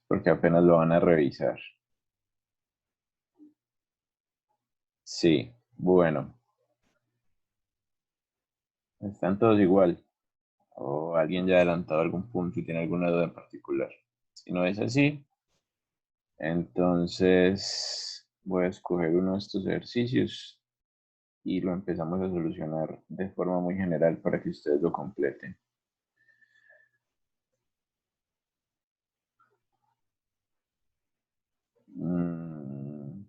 porque apenas lo van a revisar. Sí, bueno, están todos igual. O alguien ya ha adelantado algún punto y tiene alguna duda en particular. Si no es así, entonces voy a escoger uno de estos ejercicios y lo empezamos a solucionar de forma muy general para que ustedes lo completen. Mm,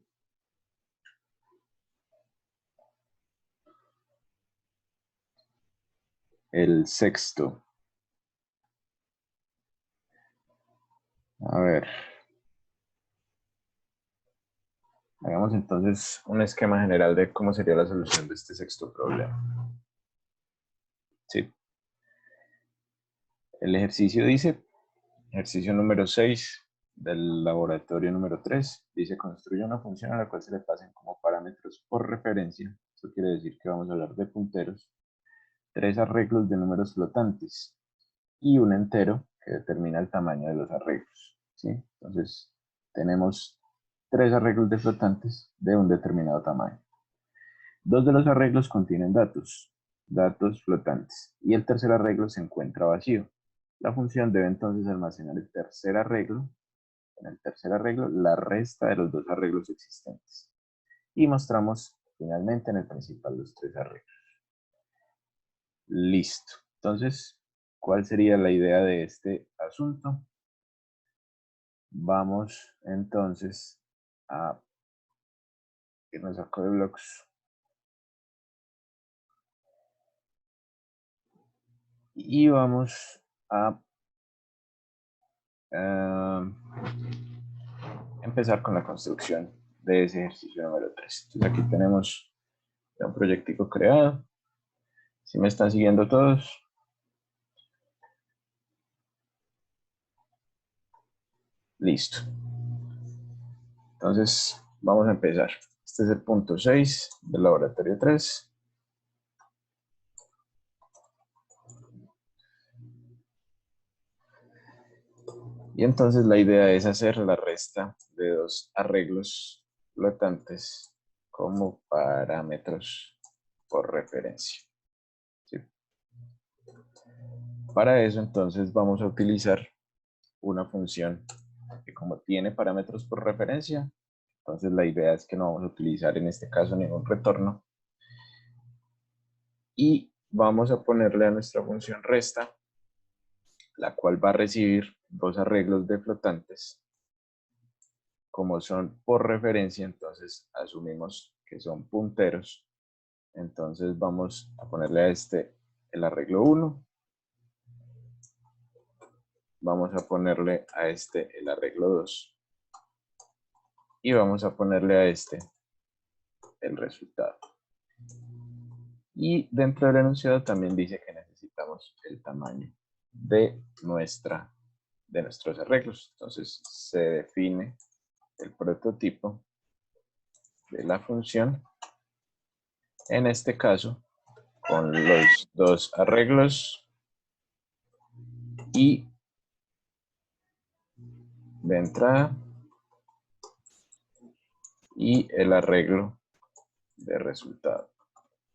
el sexto. A ver, hagamos entonces un esquema general de cómo sería la solución de este sexto problema. Sí. El ejercicio dice, ejercicio número 6 del laboratorio número 3, dice construye una función a la cual se le pasen como parámetros por referencia. Eso quiere decir que vamos a hablar de punteros, tres arreglos de números flotantes y un entero que determina el tamaño de los arreglos. ¿Sí? Entonces, tenemos tres arreglos de flotantes de un determinado tamaño. Dos de los arreglos contienen datos flotantes, y el tercer arreglo se encuentra vacío. La función debe entonces almacenar el tercer arreglo, en el tercer arreglo la resta de los dos arreglos existentes. Y mostramos finalmente en el principal los tres arreglos. Listo. Entonces, ¿cuál sería la idea de este asunto? Vamos entonces a irnos a Code Blocks y vamos a empezar con la construcción de ese ejercicio número 3. Entonces aquí tenemos un proyectico creado. Si me están siguiendo todos. Listo. Entonces vamos a empezar. Este es el punto 6 del laboratorio 3. Y entonces la idea es hacer la resta de dos arreglos flotantes como parámetros por referencia. ¿Sí? Para eso entonces vamos a utilizar una función que como tiene parámetros por referencia, entonces la idea es que no vamos a utilizar en este caso ningún retorno y vamos a ponerle a nuestra función resta, la cual va a recibir dos arreglos de flotantes. Como son por referencia, entonces asumimos que son punteros. Entonces vamos a ponerle a este el arreglo 1. Vamos a ponerle a este el arreglo 2. Y vamos a ponerle a este el resultado. Y dentro del enunciado también dice que necesitamos el tamaño de nuestros arreglos. Entonces se define el prototipo de la función, en este caso con los dos arreglos y de entrada y el arreglo de resultado.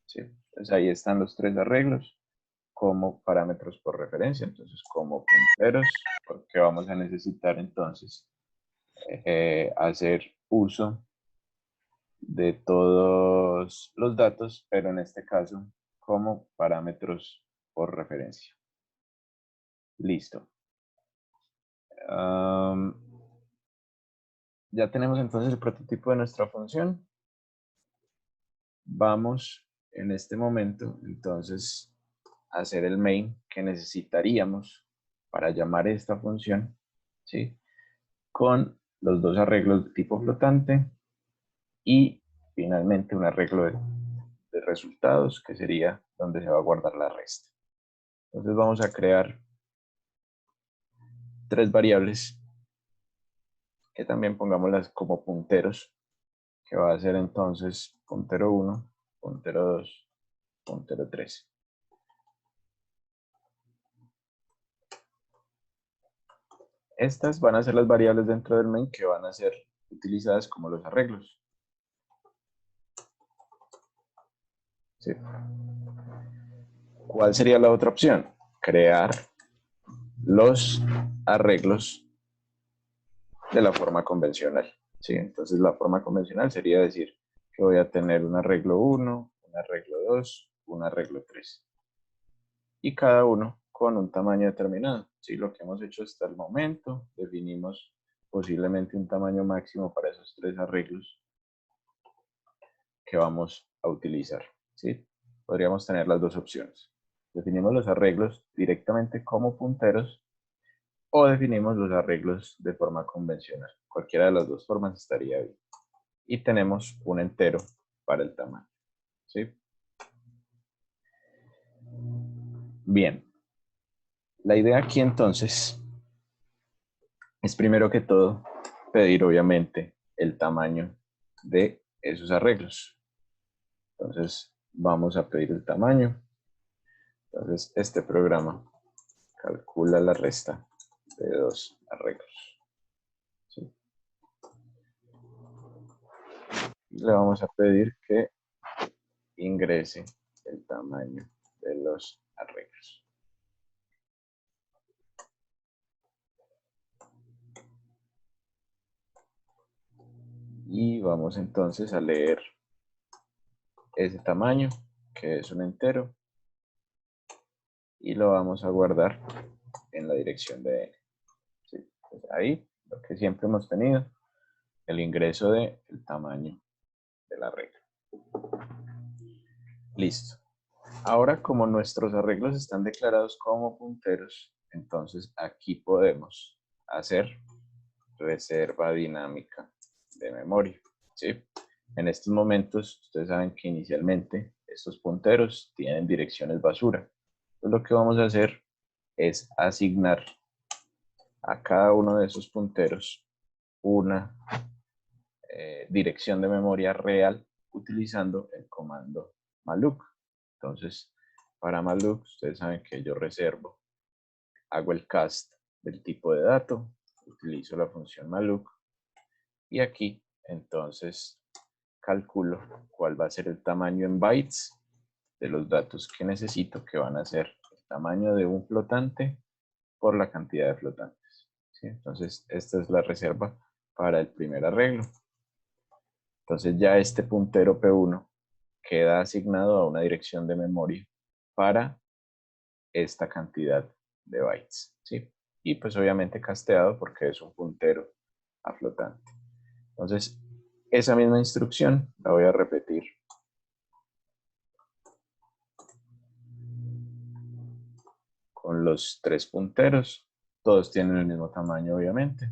¿Sí? Entonces ahí están los tres arreglos como parámetros por referencia, entonces como punteros, porque vamos a necesitar entonces hacer uso de todos los datos, pero en este caso como parámetros por referencia. Listo. Ya tenemos entonces el prototipo de nuestra función. Vamos en este momento entonces a hacer el main que necesitaríamos para llamar esta función, ¿sí? Con los dos arreglos de tipo flotante y finalmente un arreglo de resultados que sería donde se va a guardar la resta. Entonces vamos a crear tres variables que también pongámoslas como punteros, que va a ser entonces puntero 1, puntero 2, puntero 3. Estas van a ser las variables dentro del main que van a ser utilizadas como los arreglos. ¿Sí? ¿Cuál sería la otra opción? Crear los arreglos de la forma convencional. ¿Sí? Entonces la forma convencional sería decir que voy a tener un arreglo 1, un arreglo 2, un arreglo 3. Y cada uno con un tamaño determinado. ¿Sí? Lo que hemos hecho hasta el momento, definimos posiblemente un tamaño máximo para esos 3 arreglos que vamos a utilizar. ¿Sí? Podríamos tener las dos opciones. Definimos los arreglos directamente como punteros o definimos los arreglos de forma convencional. Cualquiera de las dos formas estaría bien. Y tenemos un entero para el tamaño. ¿Sí? Bien. La idea aquí entonces es primero que todo pedir obviamente el tamaño de esos arreglos. Entonces vamos a pedir el tamaño. Entonces este programa calcula la resta de 2 arreglos. ¿Sí? Le vamos a pedir que ingrese el tamaño de los arreglos. Y vamos entonces a leer ese tamaño, que es un entero, y lo vamos a guardar en la dirección de n. ¿Sí? Pues ahí, lo que siempre hemos tenido, el ingreso del tamaño de la regla. Listo. Ahora, como nuestros arreglos están declarados como punteros, entonces aquí podemos hacer reserva dinámica de memoria. ¿Sí? En estos momentos, ustedes saben que inicialmente estos punteros tienen direcciones basura. Entonces, lo que vamos a hacer es asignar a cada uno de esos punteros una dirección de memoria real utilizando el comando malloc. Entonces, para malloc, ustedes saben que yo reservo, hago el cast del tipo de dato, utilizo la función malloc y aquí entonces calculo cuál va a ser el tamaño en bytes de los datos que necesito, que van a ser el tamaño de un flotante por la cantidad de flotantes. ¿Sí? Entonces, esta es la reserva para el primer arreglo. Entonces ya este puntero P1 queda asignado a una dirección de memoria para esta cantidad de bytes. ¿Sí? Y pues obviamente casteado porque es un puntero a flotante. Entonces, esa misma instrucción la voy a repetir con los 3 punteros. Todos tienen el mismo tamaño, obviamente.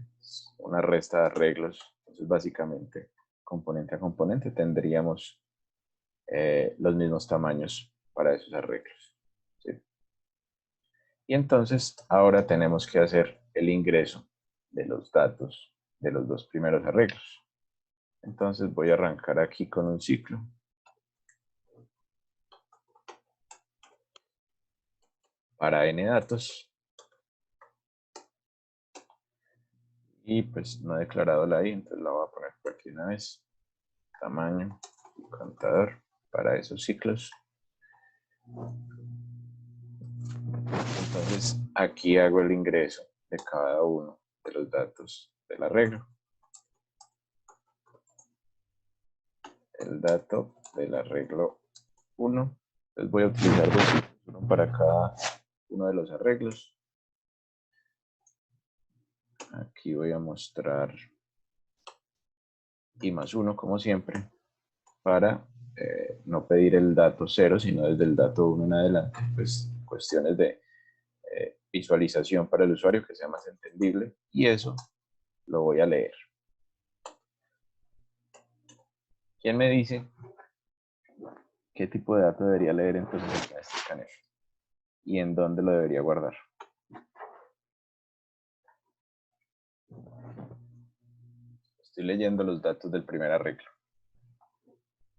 Una resta de arreglos. Entonces, básicamente, componente a componente, tendríamos los mismos tamaños para esos arreglos. ¿Sí? Y entonces, ahora tenemos que hacer el ingreso de los datos de los dos primeros arreglos. Entonces, voy a arrancar aquí con un ciclo. Para n datos. Y pues no he declarado la i, entonces la voy a poner por aquí una vez. Tamaño y contador para esos ciclos. Entonces aquí hago el ingreso de cada uno de los datos del arreglo. El dato del arreglo 1. Entonces voy a utilizar dos ciclos, uno para cada uno de los arreglos. Aquí voy a mostrar i más 1 como siempre para no pedir el dato 0 sino desde el dato 1 en adelante, pues cuestiones de visualización para el usuario que sea más entendible, y eso lo voy a leer. ¿Quién me dice qué tipo de dato debería leer entonces en este scanner y en dónde lo debería guardar? Estoy leyendo los datos del primer arreglo.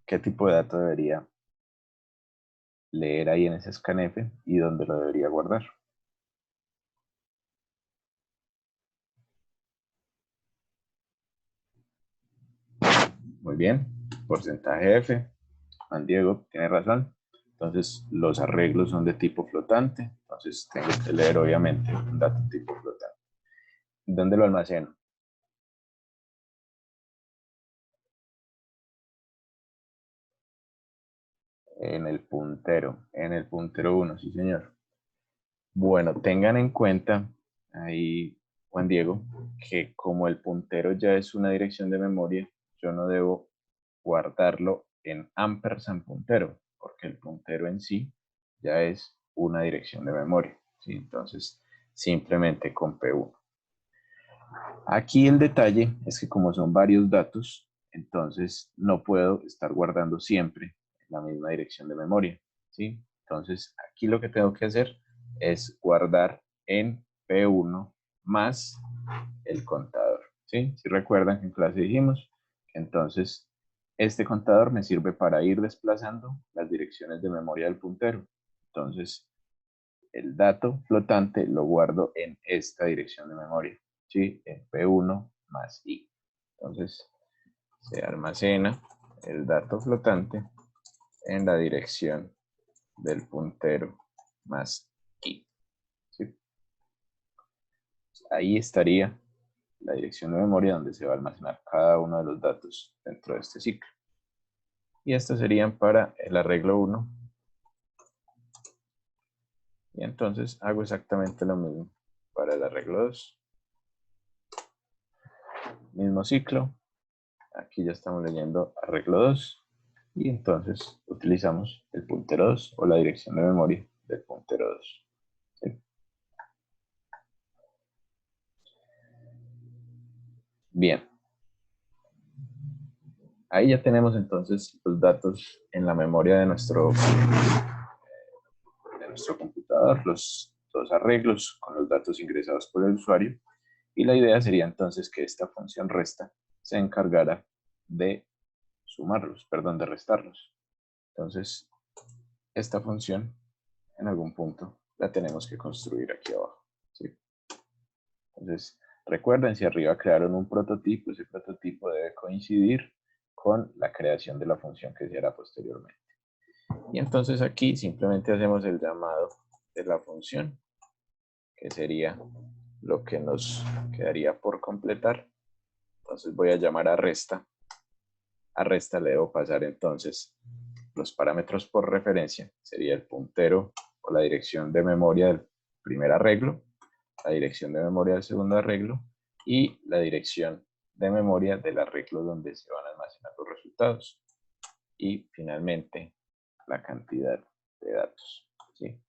¿Qué tipo de dato debería leer ahí en ese scanf y dónde lo debería guardar? Muy bien. Porcentaje F. Juan Diego tiene razón. Entonces, los arreglos son de tipo flotante. Entonces, tengo que leer, obviamente, un dato tipo flotante. ¿Dónde lo almaceno? En el puntero 1, sí señor. Bueno, tengan en cuenta ahí, Juan Diego, que como el puntero ya es una dirección de memoria, yo no debo guardarlo en ampersand puntero, porque el puntero en sí ya es una dirección de memoria, ¿sí? Entonces, simplemente con P1. Aquí el detalle es que como son varios datos, entonces no puedo estar guardando siempre en la misma dirección de memoria, ¿sí? Entonces aquí lo que tengo que hacer es guardar en P1 más el contador, ¿sí? Si recuerdan que en clase dijimos que entonces este contador me sirve para ir desplazando las direcciones de memoria del puntero. Entonces el dato flotante lo guardo en esta dirección de memoria, ¿sí? En P1 más I. Entonces, se almacena el dato flotante en la dirección del puntero más I, ¿sí? Ahí estaría la dirección de memoria donde se va a almacenar cada uno de los datos dentro de este ciclo. Y estos serían para el arreglo 1. Y entonces hago exactamente lo mismo para el arreglo 2. Mismo ciclo. Aquí ya estamos leyendo arreglo 2. Y entonces utilizamos el puntero 2 o la dirección de memoria del puntero 2. ¿Sí? Bien. Ahí ya tenemos entonces los datos en la memoria de nuestro computador, los dos arreglos con los datos ingresados por el usuario. Y la idea sería entonces que esta función resta se encargara de sumarlos, perdón, de restarlos. Entonces, esta función en algún punto la tenemos que construir aquí abajo, ¿sí? Entonces, recuerden, si arriba crearon un prototipo, ese prototipo debe coincidir con la creación de la función que se hará posteriormente. Y entonces aquí simplemente hacemos el llamado de la función, que sería lo que nos quedaría por completar. Entonces voy a llamar a resta. A resta le debo pasar entonces los parámetros por referencia, sería el puntero o la dirección de memoria del primer arreglo, la dirección de memoria del segundo arreglo y la dirección de memoria del arreglo donde se van a almacenar los resultados. Y finalmente la cantidad de datos, ¿sí?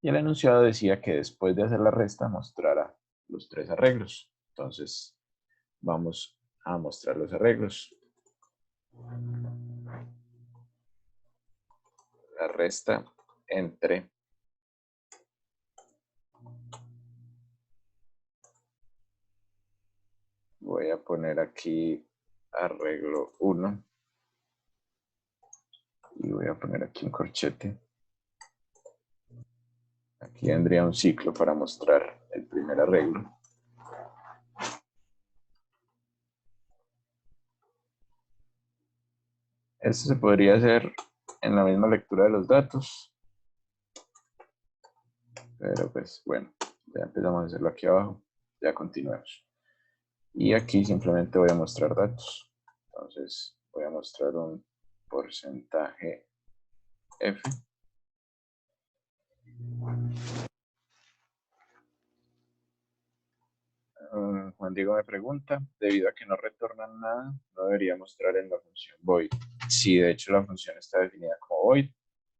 Y el enunciado decía que después de hacer la resta mostrara los tres arreglos. Entonces vamos a mostrar los arreglos. La resta entre voy a poner aquí arreglo 1 y voy a poner aquí un corchete. Aquí vendría un ciclo para mostrar el primer arreglo. Esto se podría hacer en la misma lectura de los datos, pero pues bueno, ya empezamos a hacerlo aquí abajo, ya continuemos. Y aquí simplemente voy a mostrar datos. Entonces voy a mostrar un porcentaje F. Juan Diego me pregunta, debido a que no retornan nada, no debería mostrar en la función void. Sí, de hecho la función está definida como void,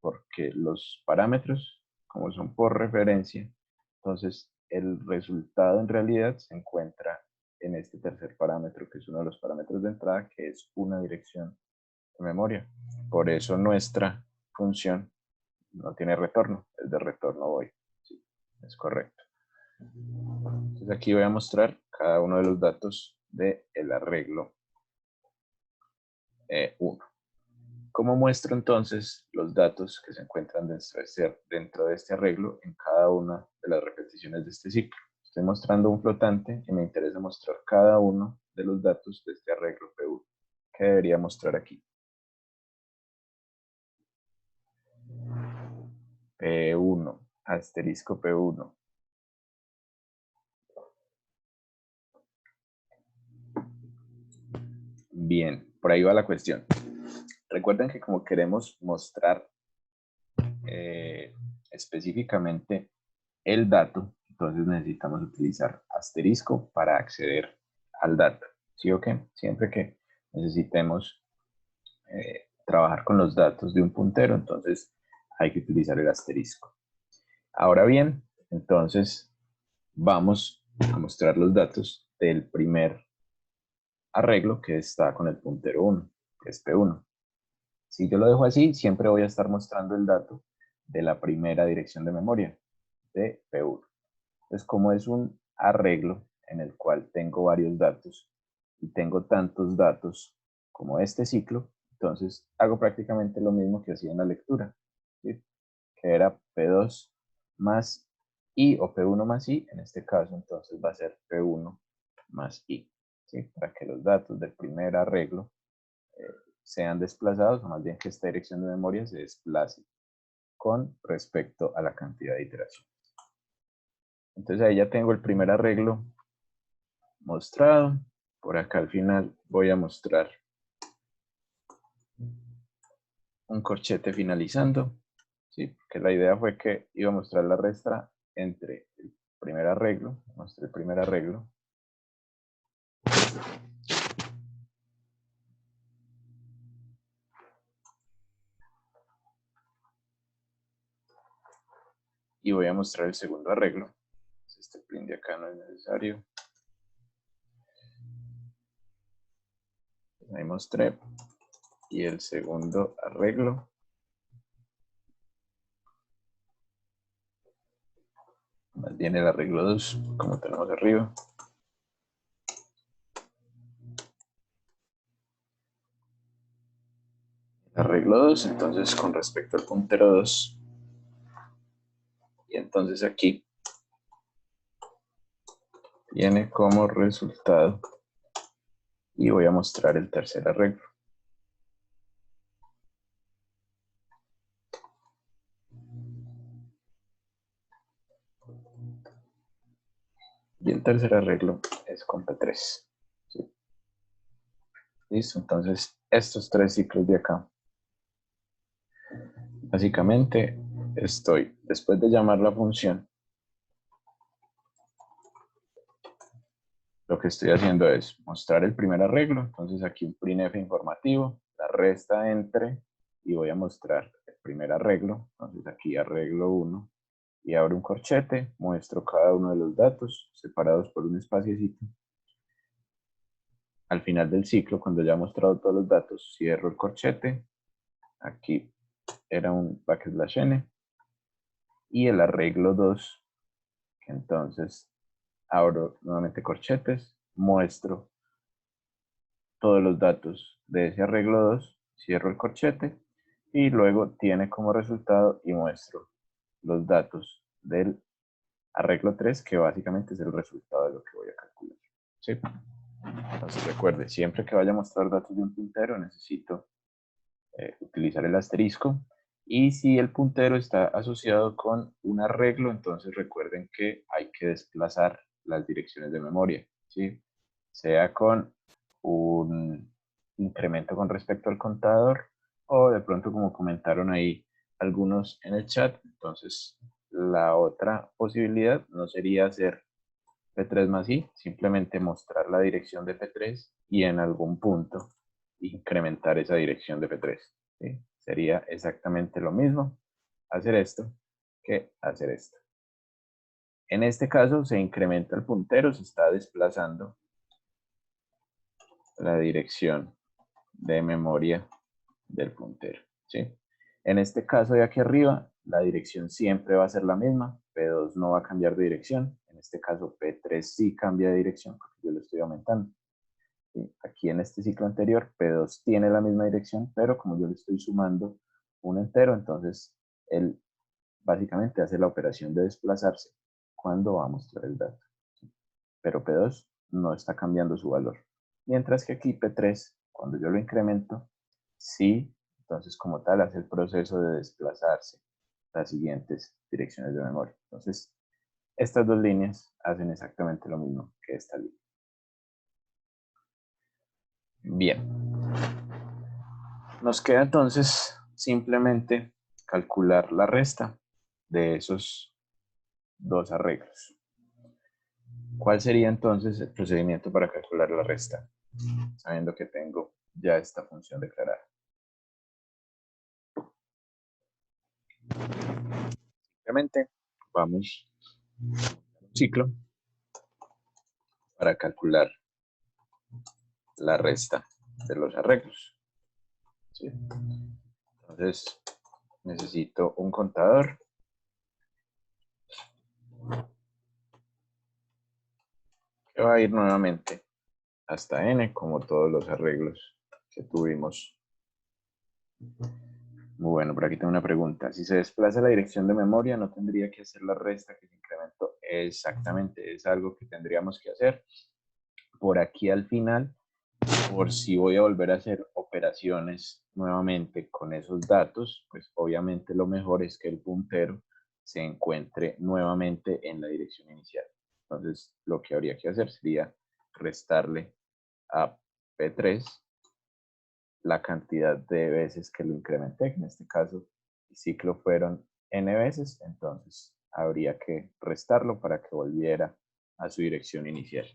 porque los parámetros, como son por referencia, entonces el resultado en realidad se encuentra en este tercer parámetro, que es uno de los parámetros de entrada, que es una dirección de memoria. Por eso nuestra función no tiene retorno, es de retorno void. Sí, es correcto. Entonces aquí voy a mostrar cada uno de los datos del arreglo 1. ¿Cómo muestro entonces los datos que se encuentran dentro de este arreglo en cada una de las repeticiones de este ciclo? Estoy mostrando un flotante y me interesa mostrar cada uno de los datos de este arreglo P1. ¿Qué debería mostrar aquí? P1, asterisco P1. Bien, por ahí va la cuestión. Recuerden que como queremos mostrar específicamente el dato, entonces necesitamos utilizar asterisco para acceder al dato. ¿Sí o qué? Siempre que necesitemos trabajar con los datos de un puntero, entonces hay que utilizar el asterisco. Ahora bien, entonces vamos a mostrar los datos del primer arreglo que está con el puntero 1, que es P1. Si yo lo dejo así, siempre voy a estar mostrando el dato de la primera dirección de memoria, de P1. Entonces, como es un arreglo en el cual tengo varios datos y tengo tantos datos como este ciclo, entonces hago prácticamente lo mismo que hacía en la lectura, ¿sí? Que era P2 más I o P1 más I, en este caso entonces va a ser P1 más I, ¿sí? Para que los datos del primer arreglo sean desplazados, o más bien que esta dirección de memoria se desplace con respecto a la cantidad de iteraciones. Entonces ahí ya tengo el primer arreglo mostrado. Por acá al final voy a mostrar un corchete finalizando, ¿sí? Porque la idea fue que iba a mostrar la resta entre el primer arreglo, mostré el primer arreglo, y voy a mostrar el segundo arreglo. Este print de acá no es necesario. Ahí mostré. Y el segundo arreglo. Más bien el arreglo 2, como tenemos arriba. Arreglo 2, entonces con respecto al puntero 2. Y entonces aquí viene como resultado. Y voy a mostrar el tercer arreglo. Y el tercer arreglo es con P3. ¿Sí? Listo, entonces estos tres ciclos de acá. Básicamente estoy, después de llamar la función, lo que estoy haciendo es mostrar el primer arreglo. Entonces aquí un printf informativo, la resta entre, y voy a mostrar el primer arreglo. Entonces aquí arreglo 1 y abro un corchete, muestro cada uno de los datos separados por un espaciecito. Al final del ciclo, cuando ya he mostrado todos los datos, cierro el corchete. Aquí era un backslash n. Y el arreglo 2, que entonces abro nuevamente corchetes, muestro todos los datos de ese arreglo 2, cierro el corchete y luego tiene como resultado y muestro los datos del arreglo 3, que básicamente es el resultado de lo que voy a calcular. ¿Sí? Entonces recuerde, siempre que vaya a mostrar datos de un puntero necesito utilizar el asterisco, y si el puntero está asociado con un arreglo, entonces recuerden que hay que desplazar las direcciones de memoria, ¿sí? Sea con un incremento con respecto al contador, o de pronto como comentaron ahí algunos en el chat, entonces la otra posibilidad no sería hacer P3 más I, simplemente mostrar la dirección de P3 y en algún punto incrementar esa dirección de P3. ¿Sí? Sería exactamente lo mismo hacer esto que hacer esto. En este caso se incrementa el puntero, se está desplazando la dirección de memoria del puntero. ¿Sí? En este caso de aquí arriba, la dirección siempre va a ser la misma, P2 no va a cambiar de dirección, en este caso P3 sí cambia de dirección porque yo lo estoy aumentando. ¿Sí? Aquí en este ciclo anterior, P2 tiene la misma dirección, pero como yo le estoy sumando un entero, entonces él básicamente hace la operación de desplazarse cuando va a mostrar el dato. ¿Sí? Pero P2 no está cambiando su valor. Mientras que aquí P3 Cuando yo lo incremento, sí, entonces como tal hace el proceso de desplazarse las siguientes direcciones de memoria. Entonces, estas dos líneas hacen exactamente lo mismo que esta línea. Bien. Nos queda entonces simplemente calcular la resta de esos dos arreglos. ¿Cuál sería entonces el procedimiento para calcular la resta? Sabiendo que tengo ya esta función declarada. Simplemente vamos a un ciclo para calcular la resta de los arreglos. ¿Sí? Entonces necesito un contador. Que va a ir nuevamente hasta n, como todos los arreglos que tuvimos. Muy bueno, por aquí tengo una pregunta. Si se desplaza la dirección de memoria, ¿no tendría que hacer la resta que se incrementó? Exactamente, es algo que tendríamos que hacer. Por aquí al final, por si voy a volver a hacer operaciones nuevamente con esos datos, pues obviamente lo mejor es que el puntero se encuentre nuevamente en la dirección inicial. Entonces, lo que habría que hacer sería restarle a P3 la cantidad de veces que lo incrementé, que en este caso el ciclo fueron n veces, entonces habría que restarlo para que volviera a su dirección inicial.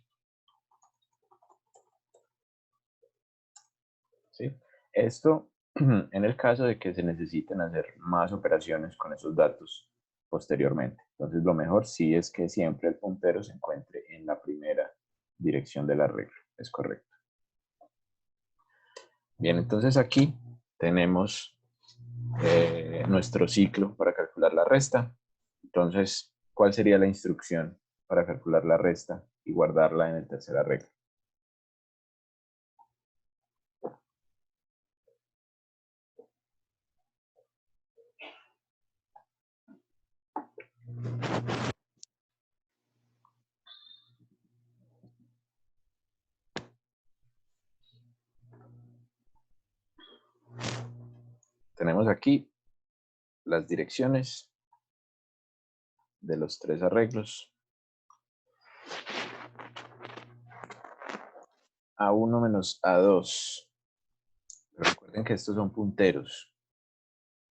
¿Sí? Esto en el caso de que se necesiten hacer más operaciones con esos datos posteriormente. Entonces lo mejor sí es que siempre el puntero se encuentre en la primera dirección del arreglo. Es correcto. Bien, entonces aquí tenemos nuestro ciclo para calcular la resta. Entonces, ¿cuál sería la instrucción para calcular la resta y guardarla en el tercer arreglo? Tenemos aquí las direcciones de los tres arreglos. A1 menos A2. Pero recuerden que estos son punteros.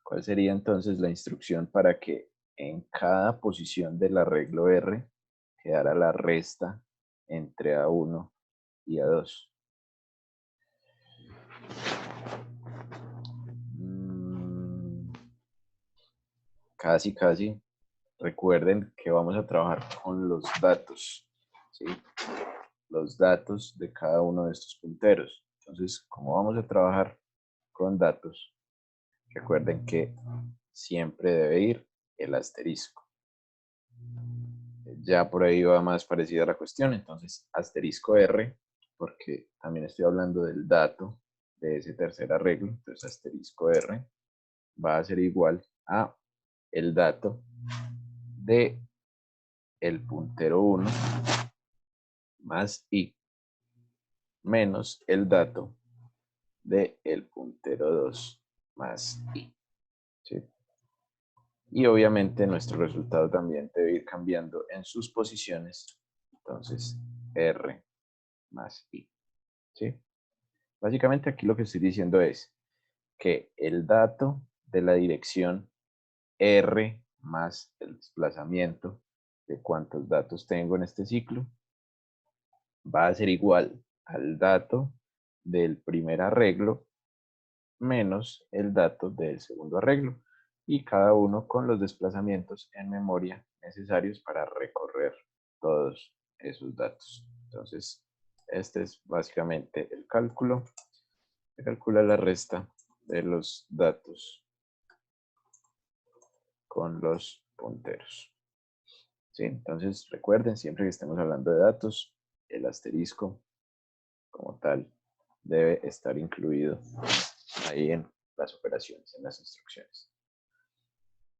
¿Cuál sería entonces la instrucción para que en cada posición del arreglo R quedara la resta entre A1 y A2? Casi, casi. Recuerden que vamos a trabajar con los datos, ¿sí? Los datos de cada uno de estos punteros. Entonces, como vamos a trabajar con datos, recuerden que siempre debe ir el asterisco. Ya por ahí va más parecida la cuestión, entonces asterisco R, porque también estoy hablando del dato de ese tercer arreglo, entonces asterisco R va a ser igual a el dato de el puntero 1 más I menos el dato de el puntero 2 más I. ¿Sí? Y obviamente nuestro resultado también debe ir cambiando en sus posiciones. Entonces, R más I. ¿Sí? Básicamente aquí lo que estoy diciendo es que el dato de la dirección R más el desplazamiento de cuántos datos tengo en este ciclo va a ser igual al dato del primer arreglo menos el dato del segundo arreglo, y cada uno con los desplazamientos en memoria necesarios para recorrer todos esos datos. Entonces, este es básicamente el cálculo. Se calcula la resta de los datos con los punteros. ¿Sí? Entonces, recuerden, siempre que estemos hablando de datos, el asterisco como tal debe estar incluido ahí en las operaciones, en las instrucciones.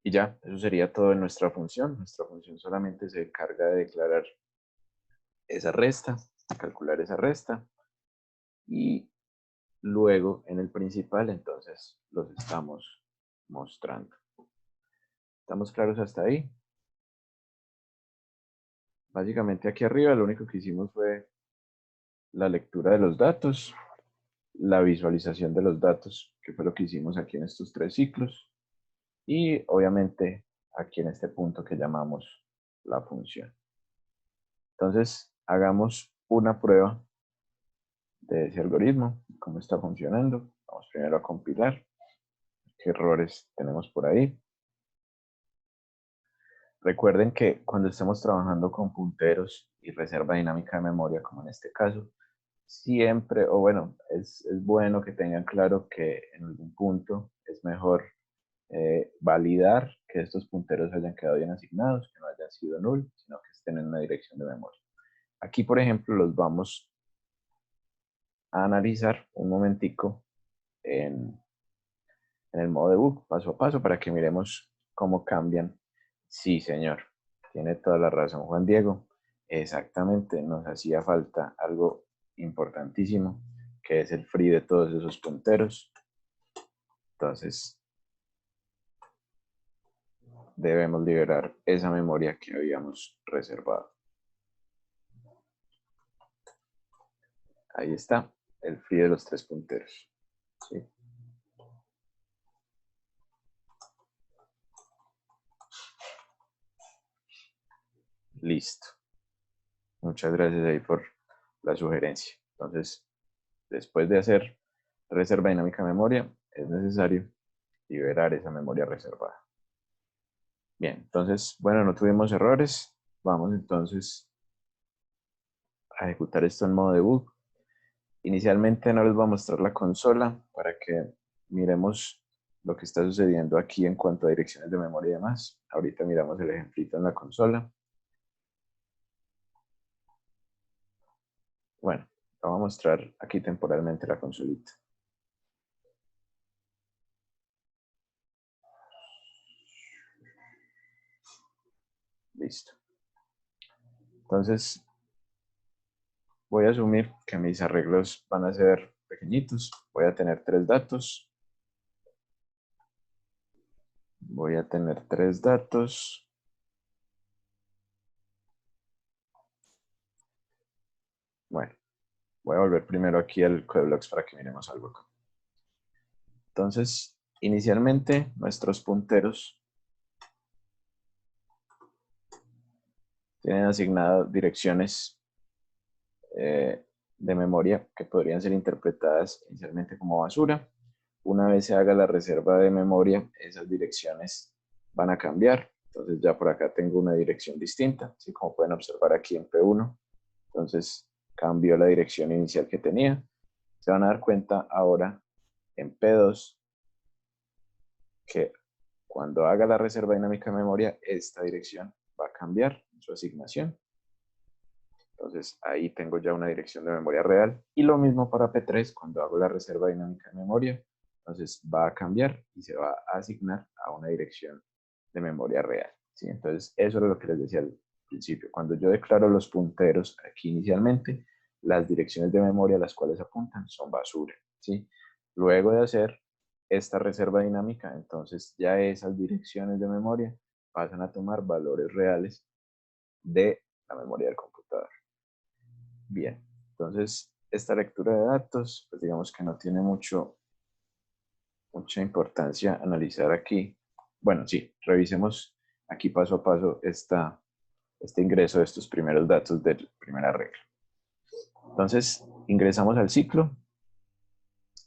Y ya, eso sería todo en nuestra función. Nuestra función solamente se encarga de declarar esa resta, calcular esa resta y luego en el principal entonces los estamos mostrando. ¿Estamos claros hasta ahí? Básicamente aquí arriba lo único que hicimos fue la lectura de los datos, la visualización de los datos, que fue lo que hicimos aquí en estos 3 ciclos, y obviamente aquí en este punto que llamamos la función. Entonces, hagamos una prueba de ese algoritmo, cómo está funcionando. Vamos primero a compilar, qué errores tenemos por ahí. Recuerden que cuando estemos trabajando con punteros y reserva dinámica de memoria, como en este caso, siempre, o bueno, es bueno que tengan claro que en algún punto es mejor validar que estos punteros hayan quedado bien asignados, que no hayan sido null, sino que estén en una dirección de memoria. Aquí, por ejemplo, los vamos a analizar un momentico en el modo debug, paso a paso, para que miremos cómo cambian. Sí, señor, tiene toda la razón Juan Diego. Exactamente, nos hacía falta algo importantísimo, que es el free de todos esos punteros. Entonces, debemos liberar esa memoria que habíamos reservado. Ahí está, el free de los 3 punteros. ¿Sí? Listo. Muchas gracias ahí por la sugerencia. Entonces, después de hacer reserva dinámica de memoria, es necesario liberar esa memoria reservada. Bien, entonces, bueno, no tuvimos errores. Vamos entonces a ejecutar esto en modo debug. Inicialmente no les voy a mostrar la consola para que miremos lo que está sucediendo aquí en cuanto a direcciones de memoria y demás. Ahorita miramos el ejemplito en la consola. Bueno, lo voy a mostrar aquí temporalmente la consolita. Listo. Entonces, voy a asumir que mis arreglos van a ser pequeñitos. Voy a tener 3 datos. Voy a tener 3 datos. Bueno, voy a volver primero aquí al CodeBlocks para que miremos algo acá. Entonces, inicialmente nuestros punteros tienen asignadas direcciones de memoria que podrían ser interpretadas inicialmente como basura. Una vez se haga la reserva de memoria, esas direcciones van a cambiar. Entonces ya por acá tengo una dirección distinta, así como pueden observar aquí en P1. Entonces cambió la dirección inicial que tenía. Se van a dar cuenta ahora en P2 que cuando haga la reserva dinámica de memoria, esta dirección va a cambiar su asignación. Entonces ahí tengo ya una dirección de memoria real. Y lo mismo para P3, cuando hago la reserva dinámica de memoria, entonces va a cambiar y se va a asignar a una dirección de memoria real. ¿Sí? Entonces eso es lo que les decía al principio. Cuando yo declaro los punteros aquí inicialmente, las direcciones de memoria a las cuales apuntan son basura. ¿Sí? Luego de hacer esta reserva dinámica, entonces ya esas direcciones de memoria pasan a tomar valores reales de la memoria del computador. Bien, entonces esta lectura de datos, pues digamos que no tiene mucha importancia analizar aquí. Bueno, sí, revisemos aquí paso a paso este ingreso de estos primeros datos del primer arreglo. Entonces, ingresamos al ciclo,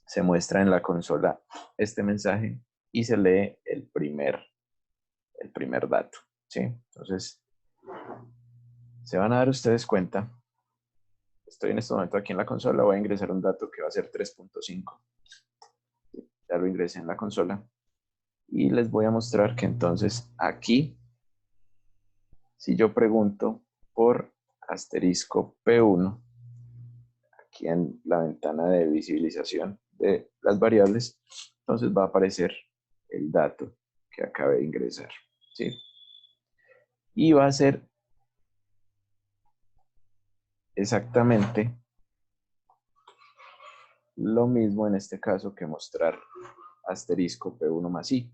se muestra en la consola este mensaje y se lee el primer dato, ¿sí? Entonces, se van a dar ustedes cuenta. Estoy en este momento aquí en la consola, voy a ingresar un dato que va a ser 3.5. Ya lo ingresé en la consola. Y les voy a mostrar que entonces aquí, si yo pregunto por asterisco P1, aquí en la ventana de visibilización de las variables, entonces va a aparecer el dato que acabé de ingresar, ¿sí? Y va a ser exactamente lo mismo en este caso que mostrar asterisco P1 más I.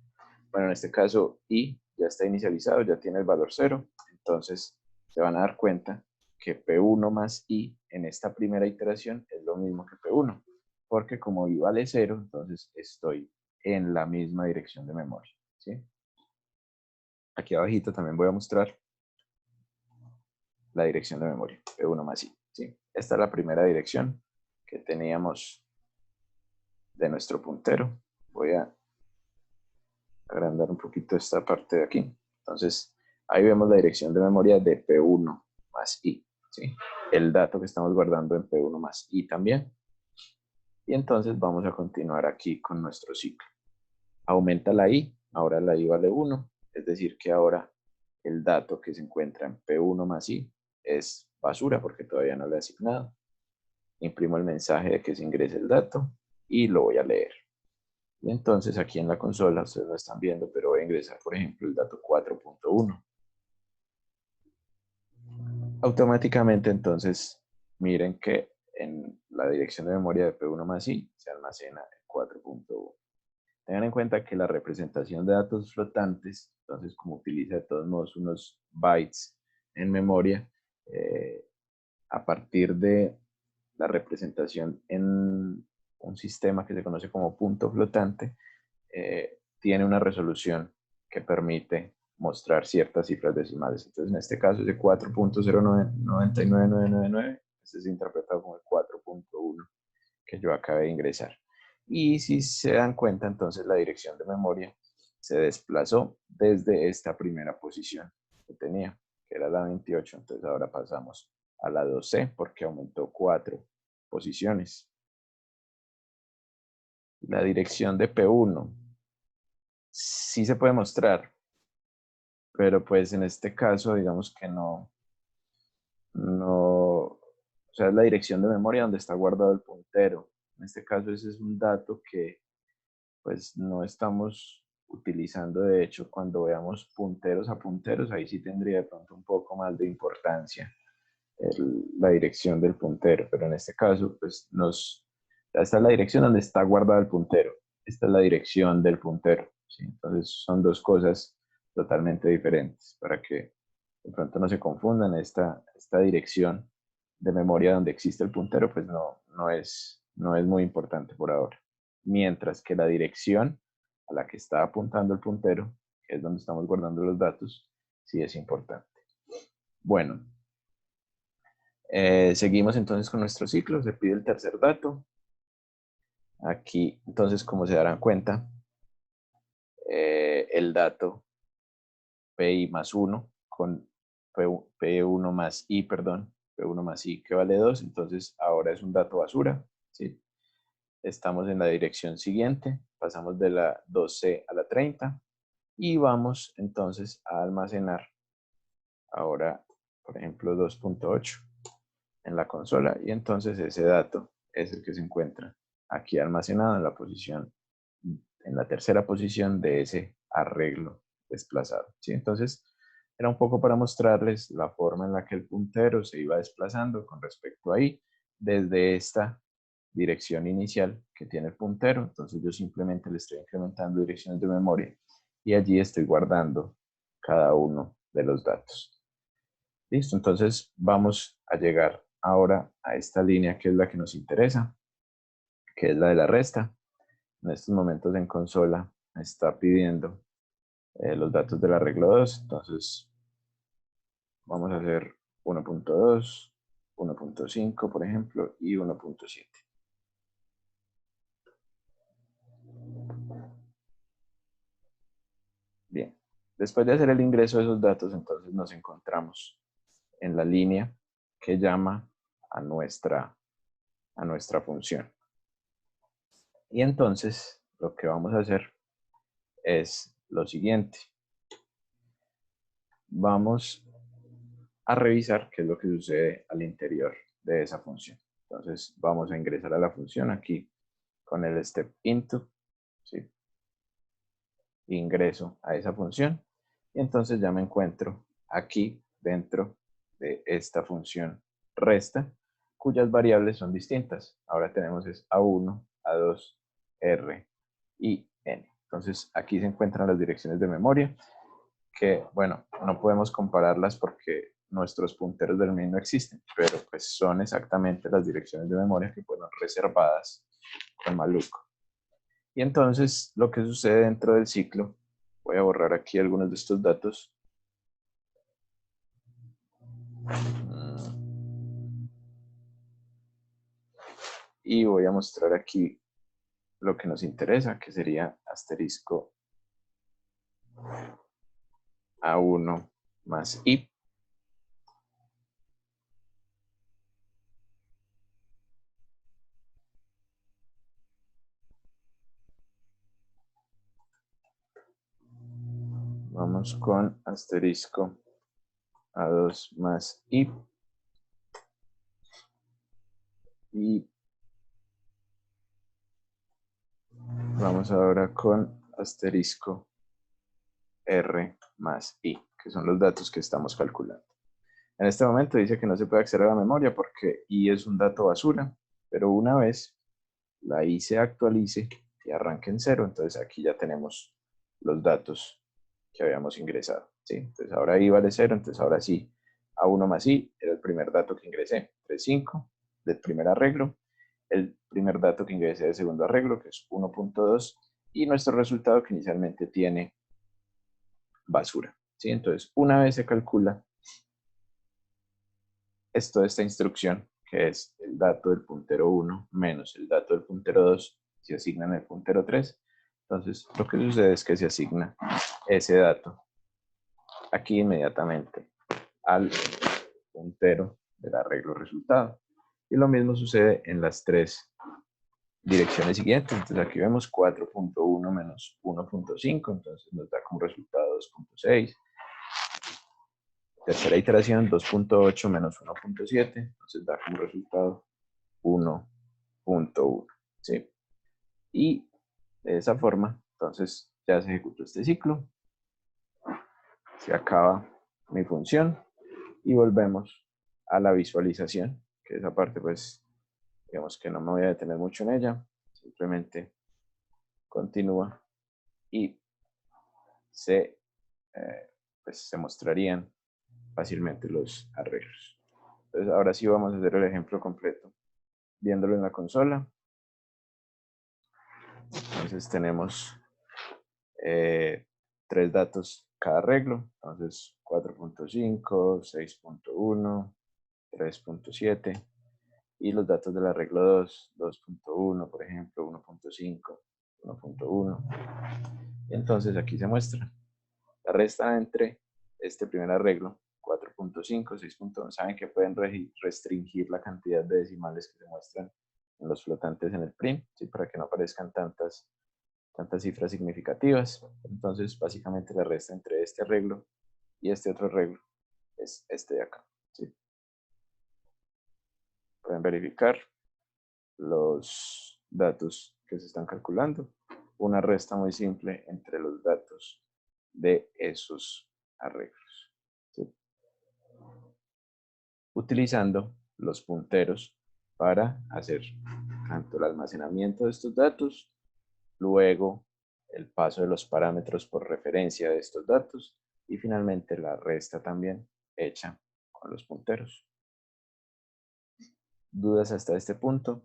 Bueno, en este caso I ya está inicializado, ya tiene el valor 0, entonces se van a dar cuenta que P1 más I en esta primera iteración es lo mismo que P1, porque como I vale 0, entonces estoy en la misma dirección de memoria, ¿sí? Aquí abajito también voy a mostrar la dirección de memoria, P1 más I, ¿sí? Esta es la primera dirección que teníamos de nuestro puntero. Voy a agrandar un poquito esta parte de aquí. Entonces, ahí vemos la dirección de memoria de P1 más I, ¿sí? El dato que estamos guardando en P1 más I también. Y entonces vamos a continuar aquí con nuestro ciclo. Aumenta la I, ahora la I vale 1, es decir que ahora el dato que se encuentra en P1 más I es basura porque todavía no le he asignado. Imprimo el mensaje de que se ingrese el dato y lo voy a leer. Y entonces aquí en la consola, ustedes lo están viendo, pero voy a ingresar, por ejemplo, el dato 4.1. Automáticamente, entonces, miren que en la dirección de memoria de P1 más I se almacena el 4.1. Tengan en cuenta que la representación de datos flotantes, entonces como utiliza de todos modos unos bytes en memoria, a partir de la representación en un sistema que se conoce como punto flotante, tiene una resolución que permite mostrar ciertas cifras decimales. Entonces, en este caso, ese 4.0999999, este es interpretado como el 4.1 que yo acabé de ingresar. Y si se dan cuenta, entonces la dirección de memoria se desplazó desde esta primera posición que tenía, que era la 28. Entonces ahora pasamos a la 2C porque aumentó 4 posiciones. La dirección de P1 sí se puede mostrar, pero pues en este caso digamos que no, o sea, es la dirección de memoria donde está guardado el puntero. En este caso ese es un dato que pues no estamos utilizando. De hecho, cuando veamos punteros a punteros, ahí sí tendría de pronto un poco más de importancia la dirección del puntero, pero en este caso pues esta es la dirección donde está guardado el puntero, esta es la dirección del puntero, ¿sí? Entonces son dos cosas totalmente diferentes para que de pronto no se confundan. Esta dirección de memoria donde existe el puntero pues no es muy importante por ahora, mientras que la dirección a la que está apuntando el puntero, que es donde estamos guardando los datos, sí es importante. Bueno, seguimos entonces con nuestro ciclo, se pide el tercer dato. Aquí, entonces, como se darán cuenta, el dato PI más 1 con P1 más I, perdón, P1 más I que vale 2, entonces ahora es un dato basura, ¿sí? Estamos en la dirección siguiente, pasamos de la 2C a la 30 y vamos entonces a almacenar ahora, por ejemplo, 2.8 en la consola y entonces ese dato es el que se encuentra aquí almacenado en la posición, en la tercera posición de ese arreglo desplazado, ¿sí? Entonces era un poco para mostrarles la forma en la que el puntero se iba desplazando con respecto ahí desde esta dirección inicial que tiene el puntero. Entonces yo simplemente le estoy incrementando direcciones de memoria y allí estoy guardando cada uno de los datos. Listo, entonces vamos a llegar ahora a esta línea que es la que nos interesa, que es la de la resta. En estos momentos en consola me está pidiendo los datos del arreglo 2, entonces vamos a hacer 1.2, 1.5 por ejemplo y 1.7. Bien, después de hacer el ingreso de esos datos, entonces nos encontramos en la línea que llama a nuestra función. Y entonces lo que vamos a hacer es lo siguiente. Vamos a revisar qué es lo que sucede al interior de esa función. Entonces vamos a ingresar a la función aquí con el step into, ¿sí? Ingreso a esa función y entonces ya me encuentro aquí dentro de esta función resta, cuyas variables son distintas. Ahora tenemos es A1, A2, R y N. Entonces aquí se encuentran las direcciones de memoria que, bueno, no podemos compararlas porque nuestros punteros del main no existen, pero pues son exactamente las direcciones de memoria que fueron reservadas con maluco. Y entonces lo que sucede dentro del ciclo, voy a borrar aquí algunos de estos datos. Y voy a mostrar aquí lo que nos interesa, que sería asterisco A1 más I. Vamos con asterisco A2 más I. Y vamos ahora con asterisco R más I, que son los datos que estamos calculando. En este momento dice que no se puede acceder a la memoria porque I es un dato basura, pero una vez la I se actualice y arranque en 0, entonces aquí ya tenemos los datos que habíamos ingresado. ¿Sí? Entonces ahora I vale 0, entonces ahora sí, A1 más I era el primer dato que ingresé, 3.5 del primer arreglo, el primer dato que ingresé del segundo arreglo, que es 1.2, y nuestro resultado que inicialmente tiene basura. ¿Sí? Entonces, una vez se calcula esto de esta instrucción, que es el dato del puntero 1 menos el dato del puntero 2, se asignan el puntero 3. Entonces, lo que sucede es que se asigna ese dato aquí inmediatamente al puntero del arreglo resultado. Y lo mismo sucede en las tres direcciones siguientes. Entonces aquí vemos 4.1 menos 1.5, entonces nos da como resultado 2.6. Tercera iteración, 2.8 menos 1.7, entonces da como resultado 1.1. ¿Sí? Y de esa forma, entonces ya se ejecutó este ciclo, se acaba mi función y volvemos a la visualización, que esa parte pues digamos que no me voy a detener mucho en ella, simplemente continúa y pues, se mostrarían fácilmente los arreglos. Entonces ahora sí vamos a hacer el ejemplo completo, viéndolo en la consola. Entonces tenemos tres datos cada arreglo, entonces 4.5, 6.1, 3.7 y los datos del arreglo 2, 2.1 por ejemplo, 1.5, 1.1. Entonces aquí se muestra la resta entre este primer arreglo 4.5, 6.1. Saben que pueden restringir la cantidad de decimales que se muestran en los flotantes en el print, ¿sí? Para que no aparezcan tantas cifras significativas. Entonces, básicamente la resta entre este arreglo y este otro arreglo es este de acá. ¿Sí? Pueden verificar los datos que se están calculando. Una resta muy simple entre los datos de esos arreglos. ¿Sí? Utilizando los punteros para hacer tanto el almacenamiento de estos datos, luego el paso de los parámetros por referencia de estos datos y finalmente la resta también hecha con los punteros. ¿Dudas hasta este punto?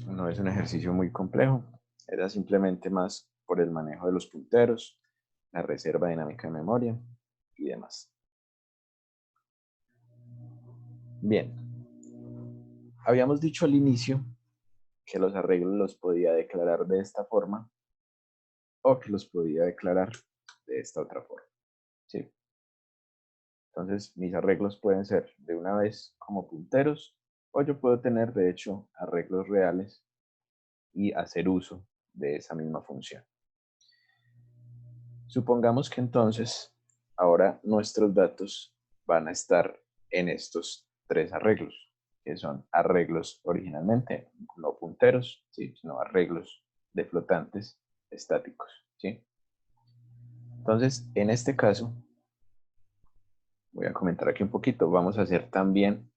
No es un ejercicio muy complejo, era simplemente más por el manejo de los punteros, la reserva dinámica de memoria y demás. Bien, habíamos dicho al inicio que los arreglos los podía declarar de esta forma o que los podía declarar de esta otra forma. ¿Sí? Entonces, mis arreglos pueden ser de una vez como punteros o yo puedo tener, de hecho, arreglos reales y hacer uso de esa misma función. Supongamos que entonces ahora nuestros datos van a estar en estos tres arreglos, que son arreglos originalmente, no punteros, ¿sí? Sino arreglos de flotantes estáticos. ¿Sí? Entonces, en este caso, voy a comentar aquí un poquito. Vamos a hacer también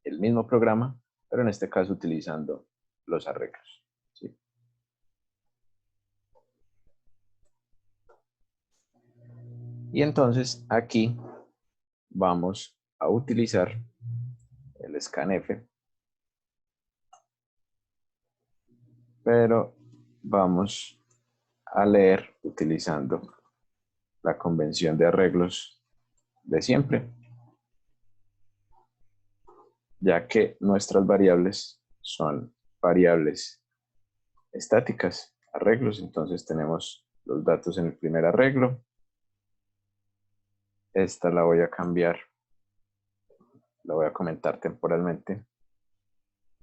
el mismo programa, pero en este caso utilizando los arreglos. ¿Sí? Y entonces aquí vamos a utilizar el scanf, pero vamos a leer utilizando la convención de arreglos de siempre, ya que nuestras variables son variables estáticas, arreglos. Entonces tenemos los datos en el primer arreglo. Esta la voy a cambiar, la voy a comentar temporalmente,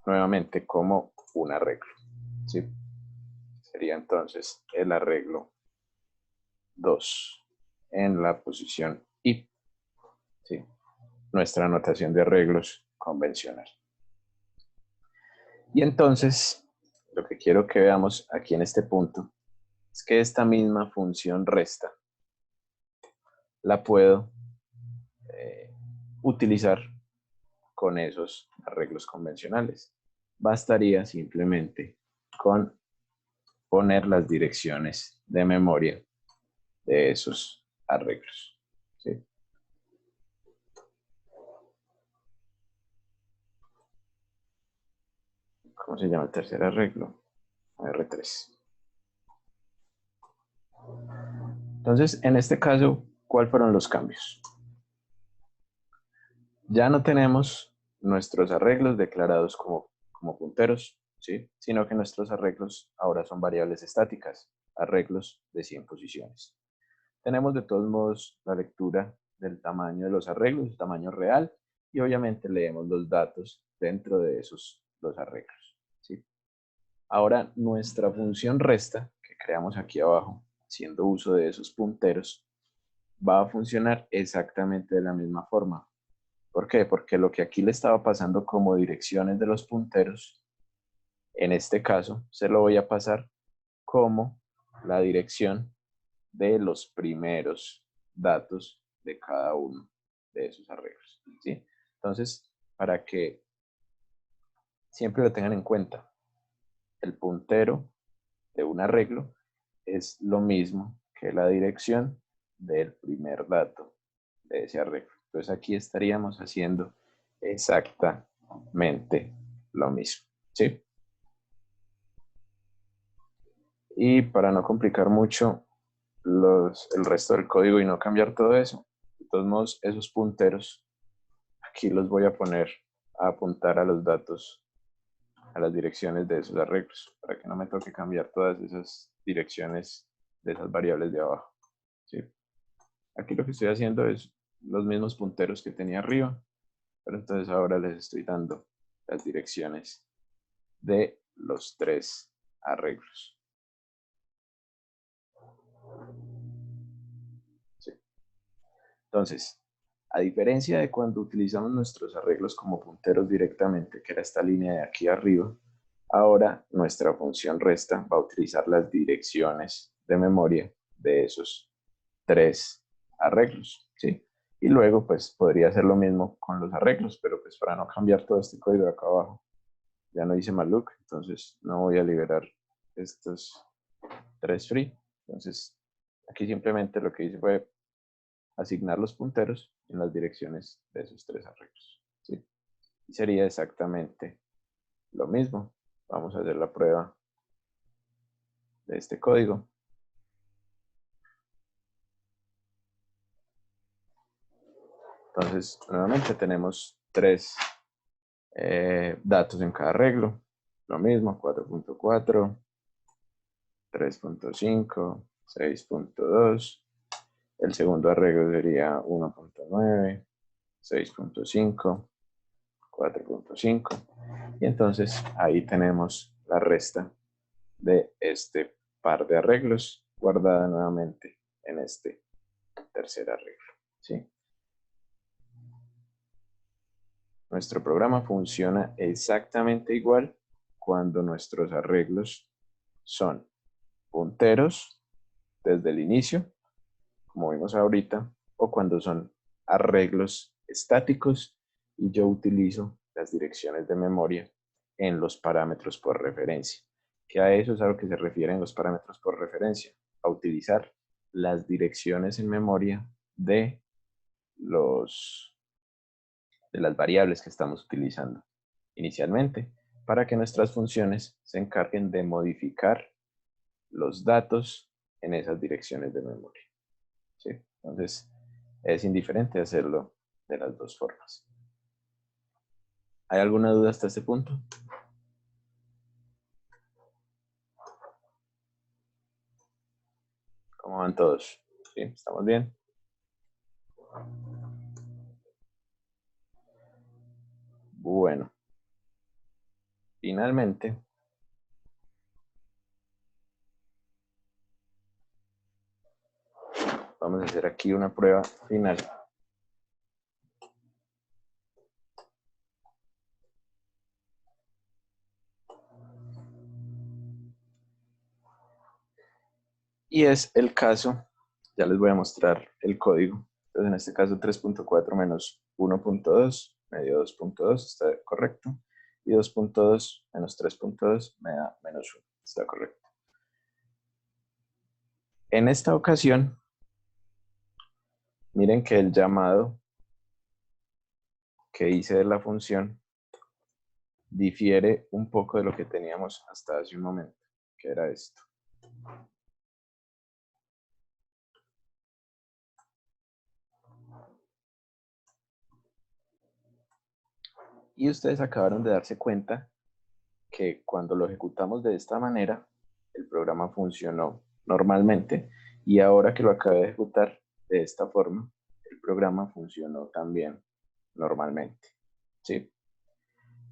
nuevamente como un arreglo. ¿Sí? Sería entonces el arreglo 2 en la posición I. ¿Sí? Nuestra notación de arreglos convencional. Y entonces, lo que quiero que veamos aquí en este punto es que esta misma función resta la puedo utilizar con esos arreglos convencionales. Bastaría simplemente con poner las direcciones de memoria de esos arreglos. ¿Sí? ¿Cómo se llama el tercer arreglo? R3. Entonces, en este caso, ¿cuáles fueron los cambios? Ya no tenemos nuestros arreglos declarados como punteros, ¿sí? Sino que nuestros arreglos ahora son variables estáticas, arreglos de 100 posiciones. Tenemos de todos modos la lectura del tamaño de los arreglos, el tamaño real, y obviamente leemos los datos dentro de esos dos arreglos, ¿sí? Ahora nuestra función resta, que creamos aquí abajo, haciendo uso de esos punteros, va a funcionar exactamente de la misma forma. ¿Por qué? Porque lo que aquí le estaba pasando como direcciones de los punteros, en este caso se lo voy a pasar como la dirección de los primeros datos de cada uno de esos arreglos. ¿Sí? Entonces, para que siempre lo tengan en cuenta, el puntero de un arreglo es lo mismo que la dirección del primer dato de ese arreglo. Entonces aquí estaríamos haciendo exactamente lo mismo. ¿Sí? Y para no complicar mucho el resto del código y no cambiar todo eso, de todos modos, esos punteros, aquí los voy a poner a apuntar a los datos, a las direcciones de esos arreglos, para que no me toque cambiar todas esas direcciones de esas variables de abajo. ¿Sí? Aquí lo que estoy haciendo es los mismos punteros que tenía arriba, pero entonces ahora les estoy dando las direcciones de los tres arreglos. ¿Sí? Entonces, a diferencia de cuando utilizamos nuestros arreglos como punteros directamente, que era esta línea de aquí arriba, ahora nuestra función resta va a utilizar las direcciones de memoria de esos tres arreglos, ¿sí? Y luego, pues, podría hacer lo mismo con los arreglos, pero pues para no cambiar todo este código de acá abajo, ya no hice malloc, entonces no voy a liberar estos tres free. Entonces, aquí simplemente lo que hice fue asignar los punteros en las direcciones de esos tres arreglos. ¿Sí? Y sería exactamente lo mismo. Vamos a hacer la prueba de este código. Entonces, nuevamente tenemos tres datos en cada arreglo. Lo mismo, 4.4, 3.5, 6.2. El segundo arreglo sería 1.9, 6.5, 4.5. Y entonces ahí tenemos la resta de este par de arreglos guardada nuevamente en este tercer arreglo. ¿Sí? Nuestro programa funciona exactamente igual cuando nuestros arreglos son punteros desde el inicio como vimos ahorita, o cuando son arreglos estáticos y yo utilizo las direcciones de memoria en los parámetros por referencia. Que a eso es a lo que se refieren los parámetros por referencia, a utilizar las direcciones en memoria de las variables que estamos utilizando inicialmente para que nuestras funciones se encarguen de modificar los datos en esas direcciones de memoria. ¿Sí? Entonces, es indiferente hacerlo de las dos formas. ¿Hay alguna duda hasta este punto? ¿Cómo van todos? ¿Sí? ¿Estamos bien? Bueno, finalmente, vamos a hacer aquí una prueba final. Y es el caso, ya les voy a mostrar el código. Entonces, en este caso, 3.4 menos 1.2 me dio 2.2, está correcto. Y 2.2 menos 3.2 me da menos 1, está correcto. En esta ocasión, miren que el llamado que hice de la función difiere un poco de lo que teníamos hasta hace un momento, que era esto. Y ustedes acabaron de darse cuenta que cuando lo ejecutamos de esta manera, el programa funcionó normalmente y ahora que lo acabé de ejecutar de esta forma, el programa funcionó también normalmente. ¿Sí?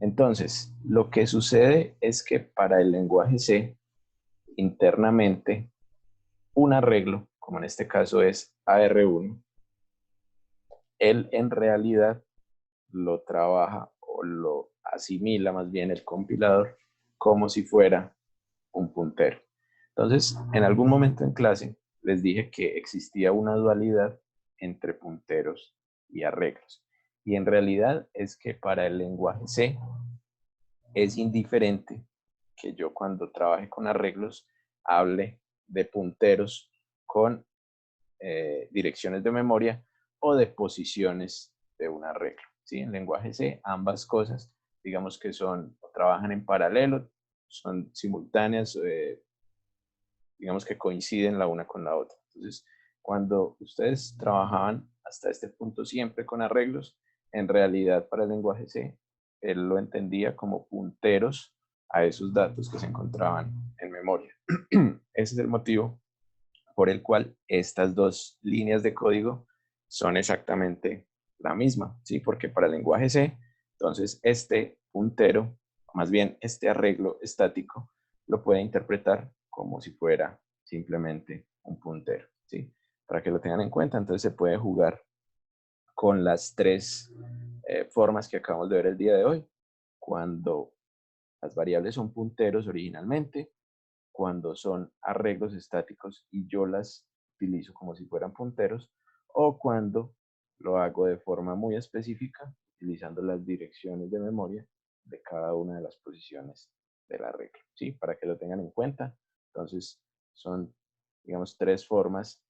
Entonces, lo que sucede es que para el lenguaje C, internamente, un arreglo, como en este caso es AR1, él en realidad lo trabaja o lo asimila más bien el compilador como si fuera un puntero. Entonces, en algún momento en clase les dije que existía una dualidad entre punteros y arreglos. Y en realidad es que para el lenguaje C es indiferente que yo cuando trabaje con arreglos hable de punteros con direcciones de memoria o de posiciones de un arreglo. ¿Sí? En lenguaje C, ambas cosas, digamos que son, trabajan en paralelo, son simultáneas, digamos que coinciden la una con la otra. Entonces, cuando ustedes trabajaban hasta este punto siempre con arreglos, en realidad para el lenguaje C, él lo entendía como punteros a esos datos que se encontraban en memoria. Ese es el motivo por el cual estas dos líneas de código son exactamente la misma, ¿sí? Porque para el lenguaje C, entonces este puntero, más bien este arreglo estático, lo puede interpretar como si fuera simplemente un puntero, ¿sí? Para que lo tengan en cuenta, entonces se puede jugar con las tres formas que acabamos de ver el día de hoy. Cuando las variables son punteros originalmente, cuando son arreglos estáticos y yo las utilizo como si fueran punteros, o cuando lo hago de forma muy específica, utilizando las direcciones de memoria de cada una de las posiciones del arreglo, ¿sí? Para que lo tengan en cuenta. Entonces, son, digamos, tres formas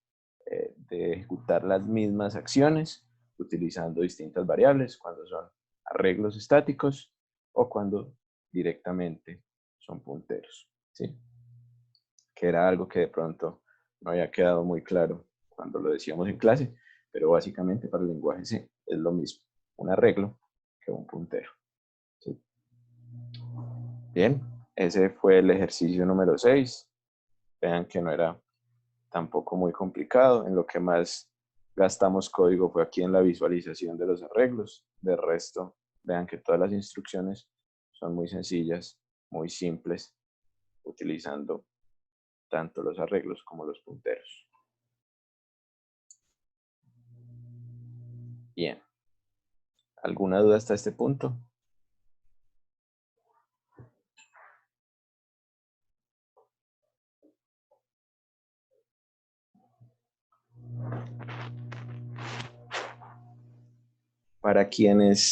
de ejecutar las mismas acciones utilizando distintas variables, cuando son arreglos estáticos o cuando directamente son punteros, ¿sí? Que era algo que de pronto no había quedado muy claro cuando lo decíamos en clase, pero básicamente para el lenguaje C es lo mismo, un arreglo que un puntero. ¿Sí? Bien, ese fue el ejercicio número 6. Vean que no era tampoco muy complicado. En lo que más gastamos código fue aquí en la visualización de los arreglos. De resto, vean que todas las instrucciones son muy sencillas, muy simples, utilizando tanto los arreglos como los punteros. Bien. ¿Alguna duda hasta este punto? para quienes